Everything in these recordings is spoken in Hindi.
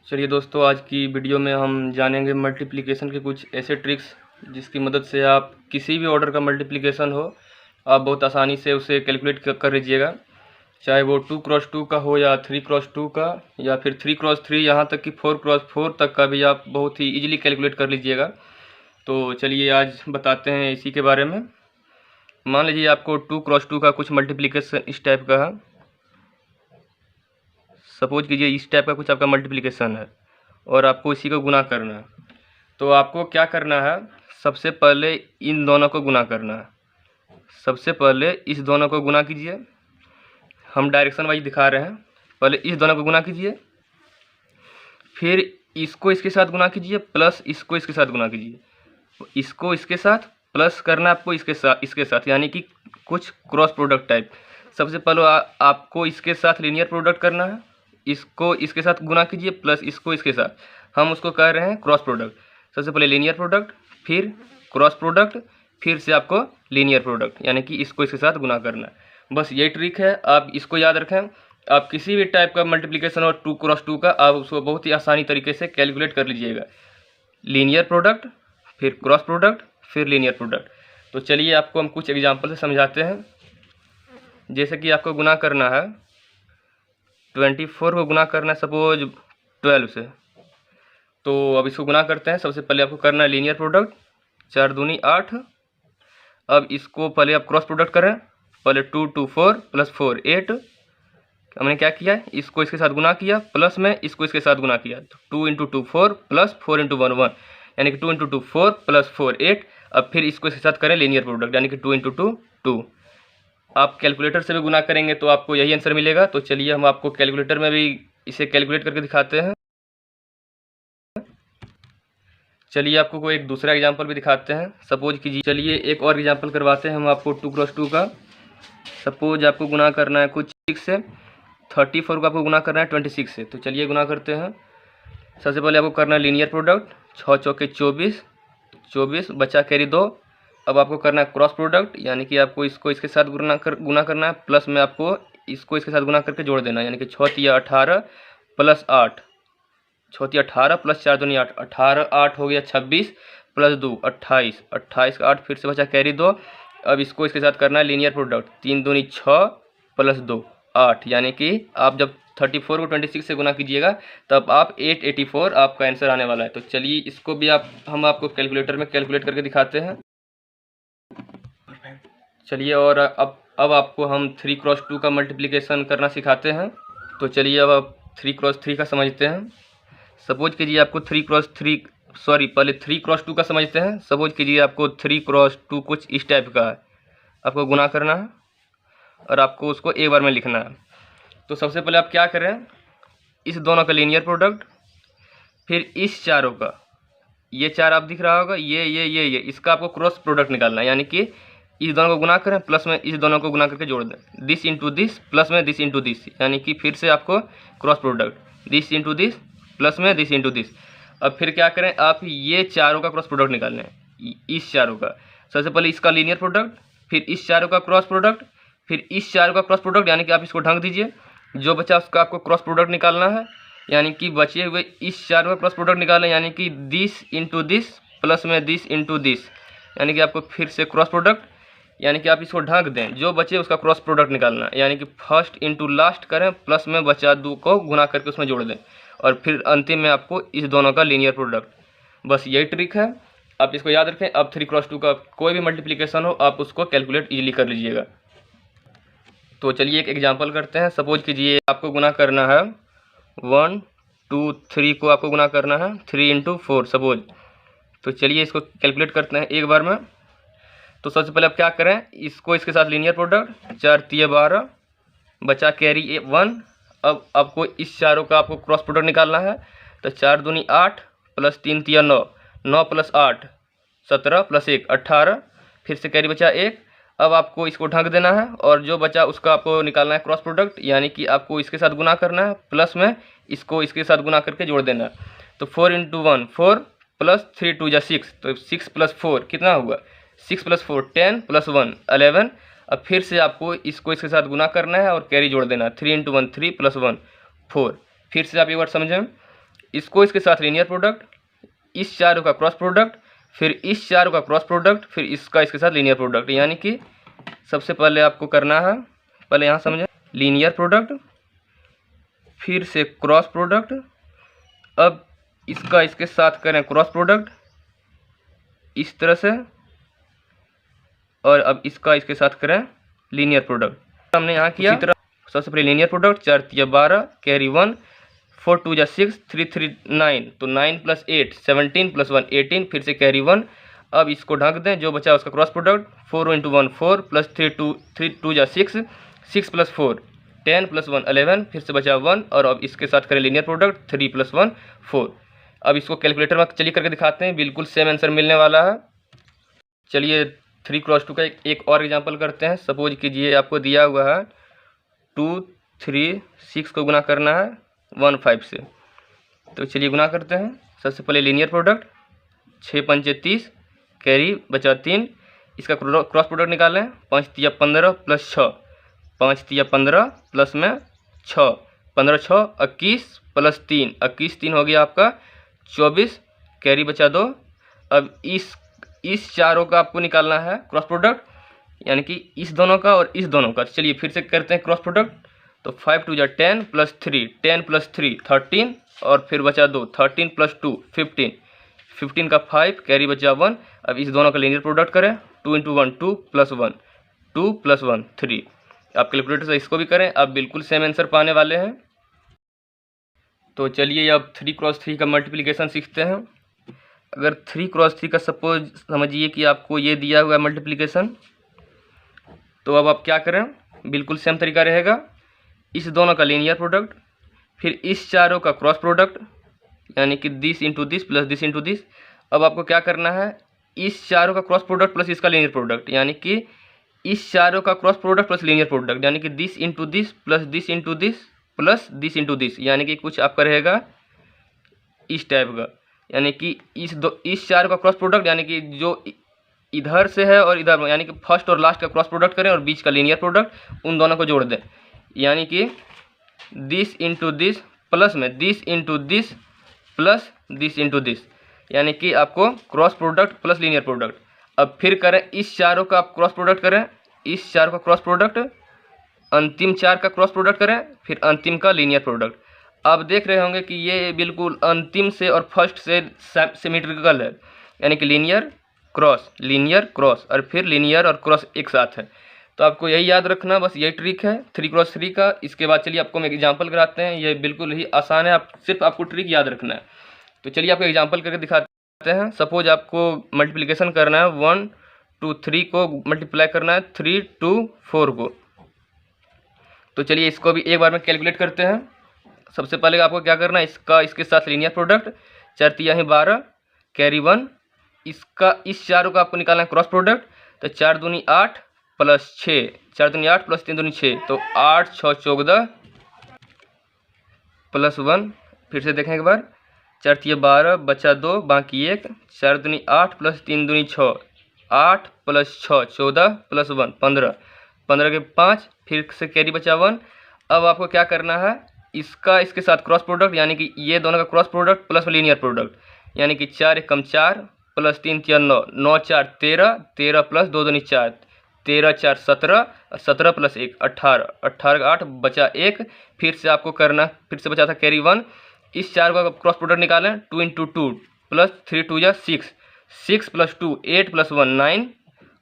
चलिए दोस्तों, आज की वीडियो में हम जानेंगे मल्टीप्लिकेशन के कुछ ऐसे ट्रिक्स जिसकी मदद से आप किसी भी ऑर्डर का मल्टीप्लिकेशन हो आप बहुत आसानी से उसे कैलकुलेट कर लीजिएगा। चाहे वो 2x2 का हो या 3x2 का या फिर 3x3, यहाँ तक कि 4x4 तक का भी आप बहुत ही इजीली कैलकुलेट कर लीजिएगा। तो चलिए आज बताते हैं इसी के बारे में। मान लीजिए आपको 2x2 का कुछ मल्टीप्लिकेशन इस टाइप का है। सपोज कीजिए इस टाइप का कुछ आपका मल्टीप्लिकेशन है और आपको इसी को गुना करना है। तो आपको क्या करना है, सबसे पहले इन दोनों को गुना करना है। सबसे पहले इस दोनों को गुना कीजिए, हम डायरेक्शन वाइज दिखा रहे हैं। पहले इस दोनों को गुना कीजिए, फिर इसको इसके साथ गुना कीजिए, प्लस इसको इसके साथ गुना कीजिए। इसको इसके साथ प्लस करना है आपको इसके साथ, यानी कि कुछ क्रॉस प्रोडक्ट टाइप। सबसे पहले आपको इसके साथ लीनियर प्रोडक्ट करना है, इसको इसके साथ गुना कीजिए, प्लस इसको इसके साथ, हम उसको कह रहे हैं क्रॉस प्रोडक्ट। सबसे पहले लीनियर प्रोडक्ट, फिर क्रॉस प्रोडक्ट, फिर से आपको लीनियर प्रोडक्ट, यानी कि इसको इसके साथ गुना करना है। बस ये ट्रिक है, आप इसको याद रखें। आप किसी भी टाइप का मल्टीप्लिकेशन और 2x2 का आप उसको बहुत ही आसानी तरीके से कैलकुलेट कर लीजिएगा। लीनियर प्रोडक्ट, फिर क्रॉस प्रोडक्ट, फिर लीनियर प्रोडक्ट। तो चलिए आपको हम कुछ एग्जाम्पल से समझाते हैं। जैसे कि आपको गुना करना है 24 को गुना करना है सपोज 12 से। तो अब इसको गुना करते हैं। सबसे पहले आपको करना है लीनियर प्रोडक्ट, 4 दूनी 8। अब इसको पहले आप क्रॉस प्रोडक्ट करें, पहले 2 2 4 प्लस 4 8। हमने क्या किया, इसको इसके साथ गुना किया, प्लस में इसको इसके साथ गुना किया। तो 2 × 2 4 प्लस 4 × 1 1, यानी कि 2 × 2 4 प्लस 4 8। अब फिर इसको इसके साथ करें लीनियर प्रोडक्ट, यानी कि 2 × 2 2। आप कैलकुलेटर से भी गुना करेंगे तो आपको यही आंसर मिलेगा। तो चलिए हम आपको कैलकुलेटर में भी इसे कैलकुलेट करके दिखाते हैं। चलिए आपको कोई एक दूसरा एग्जांपल भी दिखाते हैं। सपोज कीजिए, चलिए एक और एग्जांपल करवाते हैं हम आपको 2x2 का। सपोज आपको गुना करना है कुछ 6 से, 34 को आपको गुना करना है 26 से। तो चलिए गुना करते हैं। सबसे पहले आपको करना है लीनियर प्रोडक्ट, 6 चौके 24, 24 बचा कैरी 2। अब आपको करना है क्रॉस प्रोडक्ट, यानी कि आपको इसको इसके साथ गुना करना है, प्लस में आपको इसको इसके साथ गुना करके जोड़ देना है, यानी कि 6 × 18 प्लस 8, 6 × 18 प्लस 4 दूनी 8, 18 8 हो गया 26 प्लस 2 28, 28 का 8 फिर से बचा कैरी 2। अब इसको इसके साथ करना है लीनियर प्रोडक्ट, 3 दूनी 6 प्लस 2 8, यानी कि आप जब 34 को 26 से गुना कीजिएगा तब आप 884 आपका आंसर आने वाला है। तो चलिए इसको भी हम आपको कैलकुलेटर में कैलकुलेट करके दिखाते हैं। चलिए और अब आपको हम 3x2 का मल्टीप्लिकेशन करना सिखाते हैं। तो चलिए अब आप 3x3 का समझते हैं। सपोज कीजिए आपको 3x2 का समझते हैं। सपोज कीजिए आपको 3x2 कुछ इस टाइप का है, आपको गुना करना है और आपको उसको एक बार में लिखना है। तो सबसे पहले आप क्या करें, इस दोनों का लीनियर प्रोडक्ट, फिर इस चारों का, ये 4 आप दिख रहा होगा, ये इसका आपको क्रॉस प्रोडक्ट निकालना है, यानी कि इस दोनों को गुना करें, प्लस में इस दोनों को गुना करके जोड़ दें, दिस इंटू दिस प्लस में दिस इंटू दिस, यानी कि फिर से आपको cross product, this into this plus में दिस इंटू दिस। अब फिर क्या करें, आप ये चारों का क्रॉस प्रोडक्ट निकालना है, इस चारों का। सबसे पहले इसका लीनियर प्रोडक्ट, फिर इस चारों का क्रॉस प्रोडक्ट, फिर इस चारों का क्रॉस प्रोडक्ट, यानी कि आप इसको ढंक दीजिए। जो बचा उसका आपको क्रॉस प्रोडक्ट निकालना है, यानी कि बचे हुए इस चारों का क्रॉस प्रोडक्ट निकालें, यानी कि दिस इंटू दिस प्लस में दिस इंटू दिस, यानी कि आपको फिर से क्रॉस प्रोडक्ट, यानी कि आप इसको ढक दें, जो बचे उसका क्रॉस प्रोडक्ट निकालना है, यानी कि फर्स्ट इंटू लास्ट करें, प्लस में बचा 2 को गुना करके उसमें जोड़ दें, और फिर अंतिम में आपको इस दोनों का लीनियर प्रोडक्ट। बस यही ट्रिक है, आप इसको याद रखें। अब 3x2 का कोई भी मल्टीप्लिकेशन हो आप उसको कैलकुलेट ईजिली कर लीजिएगा। तो चलिए एक एग्जाम्पल करते हैं। सपोज कीजिए आपको गुना करना है 1 2 3 को आपको गुना करना है 3 × 4 सपोज। तो चलिए इसको कैलकुलेट करते हैं एक बार में। तो सबसे पहले आप क्या करें, इसको इसके साथ लीनियर प्रोडक्ट, 4 × 12 बचा कैरी 1। अब आपको इस चारों का आपको क्रॉस प्रोडक्ट निकालना है। तो 4 दूनी 8 प्लस 3 × 9, 9 प्लस 8 17 प्लस 1 18, फिर से कैरी बचा 1। अब आपको इसको ढक देना है और जो बचा उसका आपको निकालना है क्रॉस प्रोडक्ट, यानी कि आपको इसके साथ गुना करना है, प्लस में इसको इसके साथ गुना करके जोड़ देना है। तो 4 × 1 4 प्लस 3 2 6, तो 6 प्लस 4 कितना हुआ, 6 प्लस 4 10 प्लस 1 11। अब फिर से आपको इसको इसके साथ गुना करना है और कैरी जोड़ देना है, 3 × 1 3 प्लस 1 4। फिर से आप एक बार समझें, इसको इसके साथ लीनियर प्रोडक्ट, इस चारों का क्रॉस प्रोडक्ट, फिर इस चारों का क्रॉस प्रोडक्ट, फिर इसका इसके साथ लीनियर प्रोडक्ट। यानी कि सबसे पहले आपको करना है, पहले यहाँ समझें, लीनियर प्रोडक्ट, फिर से क्रॉस प्रोडक्ट, अब इसका इसके साथ करें क्रॉस प्रोडक्ट इस तरह से, और अब इसका इसके साथ करें लीनियर प्रोडक्ट। हमने यहाँ किया इसी तरह, सबसे पहले लीनियर प्रोडक्ट, 4 तिया 12, कैरी 1, 4 2 जा 6, 3 3 9, तो 9 + 8 17 + 1 18, फिर से कैरी 1। अब इसको ढक दें, जो बचा उसका क्रॉस प्रोडक्ट, 4 × 1 4 + 3 2 जा 6, 6 + 4 10 + 1 11, फिर से बचा 1, और अब इसके साथ करें लीनियर प्रोडक्ट, 3 + 1 4। अब इसको कैलकुलेटर में चलिए करके दिखाते हैं, बिल्कुल सेम आंसर मिलने वाला है। चलिए 3 × 2 का एक और एग्जांपल करते हैं। सपोज कीजिए आपको दिया हुआ है 2 3 6 को गुना करना है 1 5 से, तो चलिए गुना करते हैं। सबसे पहले लीनियर प्रोडक्ट, 6 5 30, कैरी बचा 3, इसका क्रॉस प्रोडक्ट निकालें, 5 तिया 15 + 6, 5 तिया 15 प्लस में 6, 15 6 21 + 3, 21 3 हो गया आपका 24, कैरी बचा 2। अब इस चारों का आपको निकालना है क्रॉस प्रोडक्ट, यानी कि इस दोनों का और इस दोनों का। चलिए फिर से करते हैं क्रॉस प्रोडक्ट, तो 5 2 जा 10 + 3, 10 + 3 13, और फिर बचा 2, 13 + 2 15, 15 का 5, कैरी बचा 1। अब इस दोनों का लीनियर प्रोडक्ट करें, 2 × 1 2 + 1 2 + 1 3। आप कैलकुलेटर से इसको भी करें, आप बिल्कुल सेम आंसर पाने वाले हैं। तो चलिए अब 3 × 3 का मल्टीप्लिकेशन सीखते हैं। अगर 3 × 3 का सपोज समझिए कि आपको ये दिया हुआ है मल्टीप्लिकेशन, तो अब आप क्या करें, बिल्कुल सेम तरीका रहेगा। इस दोनों का लीनियर प्रोडक्ट, फिर इस चारों का क्रॉस प्रोडक्ट, यानी कि this into this plus this into this. अब आपको क्या करना है, इस चारों का क्रॉस प्रोडक्ट प्लस इसका लीनियर प्रोडक्ट, यानी कि इस चारों का cross product plus linear product, यानी कि this into this plus this into this plus this into this, यानी कि कुछ आपका रहेगा इस टाइप का। यानी कि इस चारों का क्रॉस प्रोडक्ट, यानी कि जो इधर से है और इधर, यानी कि फर्स्ट और लास्ट का क्रॉस प्रोडक्ट करें और बीच का लीनियर प्रोडक्ट, उन दोनों को जोड़ दें। यानी कि दिस इंटू दिस प्लस में this into this plus this into this, यानी कि आपको cross product plus linear product. अब फिर करें, इस चारों का आप क्रॉस प्रोडक्ट करें, इस चारों का क्रॉस प्रोडक्ट, अंतिम चार का क्रॉस प्रोडक्ट करें, फिर अंतिम का लीनियर प्रोडक्ट। आप देख रहे होंगे कि ये बिल्कुल अंतिम से और फर्स्ट से सिमेट्रिकल है, यानी कि लीनियर क्रॉस और फिर लीनियर और क्रॉस एक साथ है। तो आपको यही याद रखना, बस यही ट्रिक है 3 × 3 का। इसके बाद चलिए आपको हम एग्जांपल कराते हैं, ये बिल्कुल ही आसान है, आप सिर्फ आपको ट्रिक याद रखना है। तो चलिए आपको एग्जांपल करके दिखाते हैं। सपोज आपको मल्टीप्लिकेशन करना है, 1 2 3 को मल्टीप्लाई करना है 3 2 4 को। तो चलिए इसको भी एक बार में कैलकुलेट करते हैं। सबसे पहले आपको क्या करना है, इसका इसके साथ लीनियर प्रोडक्ट, 4 तिया 12, कैरी 1, इसका इस चारों का आपको निकालना है क्रॉस प्रोडक्ट, तो 4 दूनी 8 प्लस 6, 4 दूनी 8 प्लस 3 दूनी 6, तो 8 6 14 प्लस 1। फिर से देखें एक बार, 4 तिया 12 बचा 2 बाकी 1, 4 दूनी 8 प्लस 3 दूनी 6, 8 प्लस 6 14 प्लस 1 15, 15 के 5, फिर से कैरी बचा 1। अब आपको क्या करना है, इसका इसके साथ क्रॉस प्रोडक्ट, यानी कि ये दोनों का cross product plus linear product, यानी कि 4 1 4 प्लस 3 तिया 9, 9 4 13, 13 प्लस 2 दूनी 4, 13 4 17, 17 प्लस 1 18, 18 का 8 बचा 1। फिर से आपको करना, फिर से बचा था कैरी 1, इस चार का क्रॉस प्रोडक्ट निकालें, 2 × 2 प्लस 3 2 जा 6, 6 प्लस 2 8 प्लस 1 9,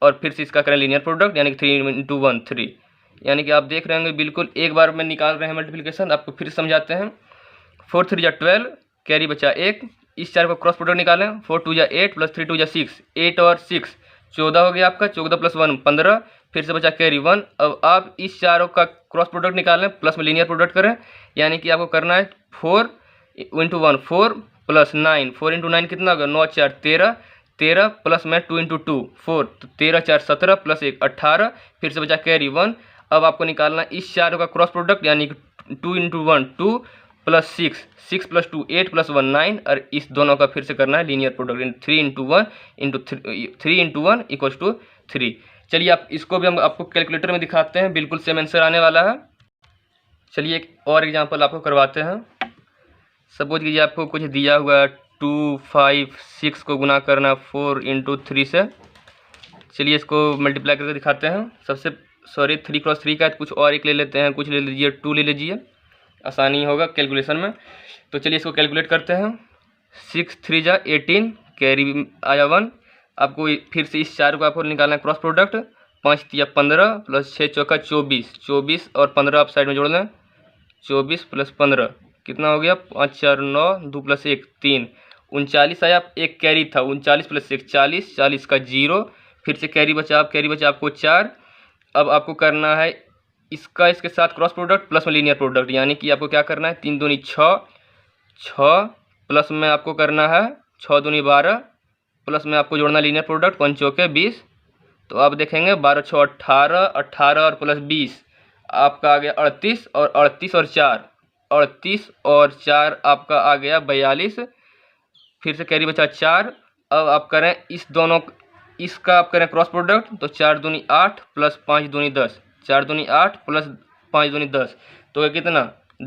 और फिर से इसका करें लीनियर प्रोडक्ट, यानी कि 3 × 1 3। यानी कि आप देख रहे होंगे बिल्कुल एक बार में निकाल रहे हैं मल्टीप्लिकेशन। आपको फिर समझाते हैं, 4 3 जा 12, कैरी बचा 1, इस चार का क्रॉस प्रोडक्ट निकालें, 4 2 जा 8 प्लस 3 2 जा 6, 8 और 6 14 हो गया आपका, 14 प्लस 1 15, फिर से बचा कैरी 1। अब आप इस चारों का क्रॉस प्रोडक्ट निकालें, प्लस में लीनियर प्रोडक्ट करें, यानी कि आपको करना है 4 × 1 4 प्लस 9, 4 × 9 कितना होगा, 9 4 13, 13 प्लस में 2 × 2 4, तो 13 4 17 प्लस 1 18, फिर से बचा कैरी 1। अब आपको निकालना इस चारों का क्रॉस प्रोडक्ट, यानी कि 2 × 1 2 प्लस 6, 6 प्लस 2 8 प्लस 1 9, और इस दोनों का फिर से करना है लीनियर प्रोडक्ट, 3 × 1 = 3। चलिए आप इसको भी हम आपको कैलकुलेटर में दिखाते हैं, बिल्कुल सेम आंसर आने वाला है। चलिए एक और एग्जांपल आपको करवाते हैं। सपोज कीजिए आपको कुछ दिया हुआ है 2, 5, 6 को गुना करना 4 × 3 से। चलिए इसको मल्टीप्लाई करके दिखाते हैं। 3 × 3 का कुछ और एक ले लेते हैं, कुछ ले लीजिए 2 ले लीजिए, आसानी होगा कैलकुलेशन में। तो चलिए इसको कैलकुलेट करते हैं। 6 × 3 = 18, कैरी आया 1। आपको फिर से इस 4 को आपको निकालना है क्रॉस प्रोडक्ट। 5 × 3 = 15 प्लस 6 × 4 = 24। 24 और 15 आप साइड में जोड़ लें। 24 + 15 कितना हो गया? 5 × 4 = 9, 2 + 1 = 3, 39 आया। एक कैरी था, 39 + 1 = 40, 40 का 0, फिर से कैरी बचा आपको 4। अब आपको करना है इसका इसके साथ क्रॉस प्रोडक्ट प्लस में लीनियर प्रोडक्ट, यानी कि आपको क्या करना है 3 दूनी 6, 6 प्लस में आपको करना है 6 दूनी 12, प्लस में आपको जोड़ना लीनियर प्रोडक्ट 5 चौके 20। तो आप देखेंगे 12 × 6 = 18, 18 और प्लस 20 आपका आ गया 38, और 38 और 4 आपका आ गया 42। फिर से कैरी बचा 4। अब आप करें इसका आप करें क्रॉस प्रोडक्ट, तो 4 दूनी 8 प्लस 5 दूनी 10, 4 दूनी 8 प्लस 5 दूनी 10, तो कितना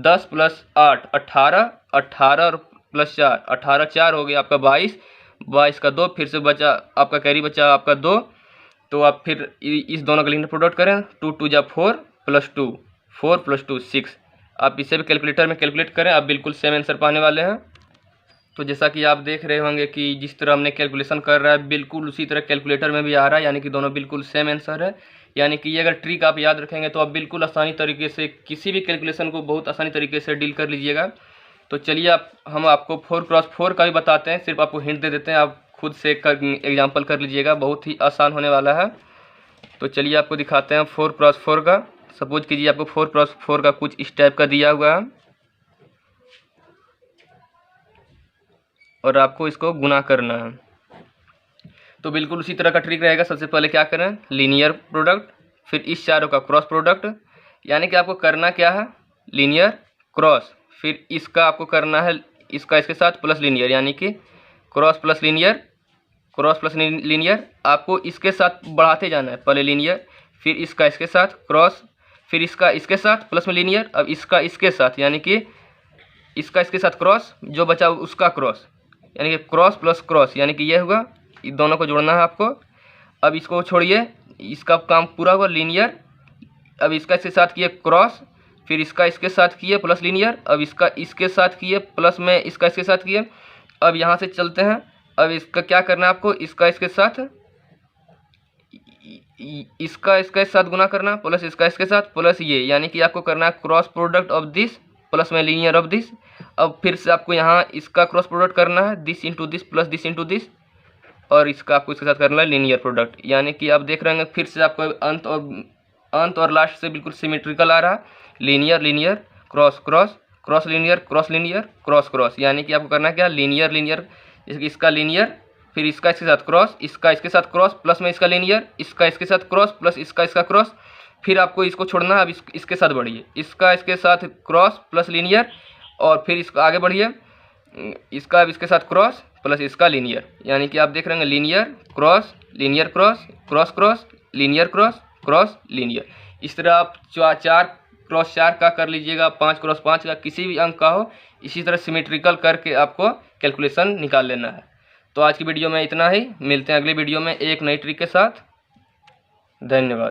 10 + 8 18, 18 और प्लस 4 18, 4 हो गया आपका 22, 22 का 2, फिर से बचा आपका कैरी बचा आपका 2। तो आप फिर इस दोनों का लीनियर प्रोडक्ट करें। 2 × 2 = 4 + 2, 4 + 2 = 6। आप इसे भी कैलकुलेटर में कैलकुलेट करें, आप बिल्कुल सेम आंसर पाने वाले हैं। तो जैसा कि आप देख रहे होंगे कि जिस तरह हमने कैलकुलेशन कर रहा है बिल्कुल उसी तरह कैलकुलेटर में भी आ रहा है, यानी कि दोनों बिल्कुल सेम आंसर है। यानी कि ये अगर ट्रिक आप याद रखेंगे तो आप बिल्कुल आसानी तरीके से किसी भी कैलकुलेशन को बहुत आसानी तरीके से डील कर लीजिएगा। तो चलिए हम आपको 4 × 4 का भी बताते हैं, सिर्फ आपको हिंट दे देते हैं, आप खुद से एग्जाम्पल कर लीजिएगा, बहुत ही आसान होने वाला है। तो चलिए आपको दिखाते हैं 4 × 4 का। सपोज कीजिए आपको 4 × 4 का कुछ इस टाइप का दिया हुआ है और आपको इसको गुना करना है। तो बिल्कुल उसी तरह का ट्रिक रहेगा। सबसे पहले क्या करें, लीनियर प्रोडक्ट, फिर इस चारों का क्रॉस प्रोडक्ट, यानी कि आपको करना क्या है लीनियर क्रॉस, फिर इसका आपको करना है इसका इसके साथ प्लस लीनियर, यानी कि cross plus linear, cross plus linear. आपको इसके साथ बढ़ाते जाना है, पहले लीनियर, फिर इसका इसके साथ क्रॉस, फिर इसका इसके साथ प्लस में लीनियर, अब इसका इसके साथ, यानी कि इसका इसके साथ क्रॉस, जो बचा उसका क्रॉस, यानी कि क्रॉस प्लस क्रॉस, यानी कि ये होगा। इन दोनों को जोड़ना है आपको। अब इसको छोड़िए, इसका काम पूरा हुआ लीनियर। अब इसका इसके साथ किए क्रॉस, फिर इसका इसके साथ किए प्लस लीनियर, अब इसका इसके साथ किए प्लस में इसका इसके साथ किए। अब यहाँ से चलते हैं, अब इसका क्या करना है आपको, इसका इसके साथ इसका साथ गुना करना, प्लस इसका इसके साथ प्लस ये, यानी कि आपको करना है cross product of this plus में लीनियर ऑफ दिस। अब फिर से आपको यहाँ इसका क्रॉस प्रोडक्ट करना है, this into this plus this into this, और इसका आपको इसके साथ करना है लीनियर प्रोडक्ट। यानी कि आप देख रहे हैं फिर से आपको अंत और लास्ट से बिल्कुल सिमेट्रिकल आ रहा है, linear linear cross cross, cross linear cross linear cross cross. यानी कि आपको करना क्या, लीनियर लीनियर, इसका लीनियर, फिर इसका इसके साथ क्रॉस, इसका इसके साथ क्रॉस प्लस में इसका लीनियर, इसका इसके साथ क्रॉस प्लस इसका क्रॉस। फिर आपको इसको छोड़ना है, अब इसके साथ बढ़िए, इसका इसके साथ क्रॉस प्लस लीनियर, और फिर इसको आगे बढ़िए, इसका अब इसके साथ क्रॉस प्लस इसका लीनियर। यानी कि आप देख रहे हैं linear cross cross cross linear cross cross linear. इस तरह आप 4 × 4 का कर लीजिएगा, 5 × 5 का, किसी भी अंक का हो, इसी तरह सिमेट्रिकल करके आपको कैलकुलेशन निकाल लेना है। तो आज की वीडियो में इतना ही, मिलते हैं अगली वीडियो में एक नई ट्रिक के साथ। धन्यवाद।